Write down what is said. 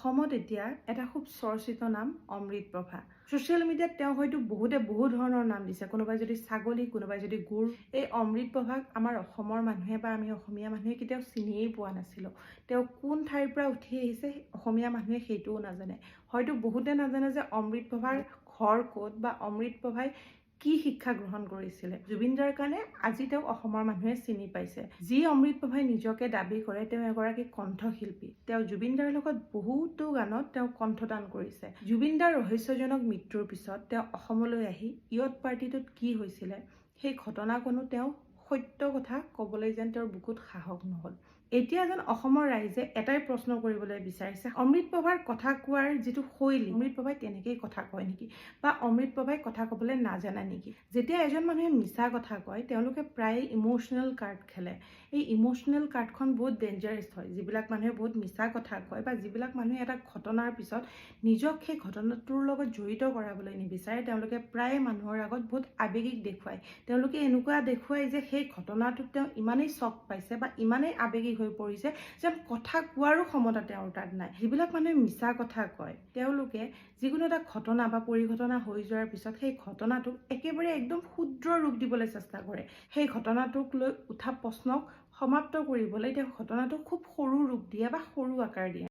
অসমত এতিয়া এটা খুব চৰ্চিত নাম অমৃত প্ৰভা। ছ'চিয়েল মিডিয়াত তেওঁ হয়তো বহুতে বহু ধৰণৰ নাম দিছে, কোনোবাই যদি ছাগলী, কোনোবাই যদি গুৰ। এই অমৃত প্ৰভাক আমাৰ অসমৰ মানুহে বা আমি অসমীয়া মানুহে কেতিয়াও চিনিয়েই পোৱা নাছিলোঁ। তেওঁ কোন ঠাইৰ পৰা উঠি আহিছে অসমীয়া মানুহে সেইটোও নাজানে। হয়তো বহুতে নাজানে যে অমৃত প্ৰভাৰ ঘৰ ক'ত বা অমৃত প্ৰভাই কি শিক্ষা গ্ৰহণ কৰিছিলে। জুবিন দাৰ কাৰণে আজি তেওঁ অসমৰ মানুহে চিনি পাইছে। যি অমৃত প্ৰভাই নিজকে দাবী কৰে তেওঁ এগৰাকী কণ্ঠশিল্পী। তেওঁ জুবিন দাৰ লগত বহুতো গানত তেওঁ কণ্ঠদান কৰিছে। জুবিন দাৰ ৰহস্যজনক মৃত্যুৰ পিছত তেওঁ অসমলৈ আহি ইয়ত পাৰ্টিটোত কি হৈছিলে সেই ঘটনাকণো তেওঁ সত্য কথা ক'বলৈ যেন তেওঁৰ বুকুত সাহস নহ'ল। এতিয়া যেন অসমৰ ৰাইজে এটাই প্ৰশ্ন কৰিবলৈ বিচাৰিছে, অমৃত প্ৰভাৰ কথা কোৱাৰ যিটো শৈলী, অমৃত প্ৰভাই তেনেকেই কথা কয় নেকি বা অমৃত প্ৰভাই কথা ক'বলৈ নাজানে নেকি? যেতিয়া এজন মানুহে মিছা কথা কয় তেওঁলোকে প্ৰায় ইম'চনেল কাৰ্ড খেলে। এই ইম'চনেল কাৰ্ডখন বহুত ডেঞ্জাৰাছ হয়। যিবিলাক মানুহে বহুত মিছা কথা কয় বা যিবিলাক মানুহে এটা ঘটনাৰ পিছত নিজক সেই ঘটনাটোৰ লগত জড়িত কৰাবলৈ নিবিচাৰে, তেওঁলোকে প্ৰায় মানুহৰ আগত বহুত আৱেগিক দেখুৱায়। তেওঁলোকে এনেকুৱা দেখুৱায় যে সেই ঘটনাটোত তেওঁ ইমানেই চক পাইছে বা ইমানেই আৱেগিক হৈ পৰিছে যেন কথা কোৱাৰো ক্ষমতা তেওঁৰ তাত নাই। যিবিলাক মানুহে মিছা কথা কয় তেওঁলোকে যিকোনো এটা ঘটনা বা পৰিঘটনা হৈ যোৱাৰ পিছত সেই ঘটনাটোক একেবাৰে একদম ক্ষুদ্ৰ ৰূপ দিবলৈ চেষ্টা কৰে। সেই ঘটনাটোক লৈ উঠা প্ৰশ্নক সমাপ্ত কৰিবলৈ তেওঁ ঘটনাটোক খুব সৰু ৰূপ দিয়ে বা সৰু আকাৰ দিয়ে।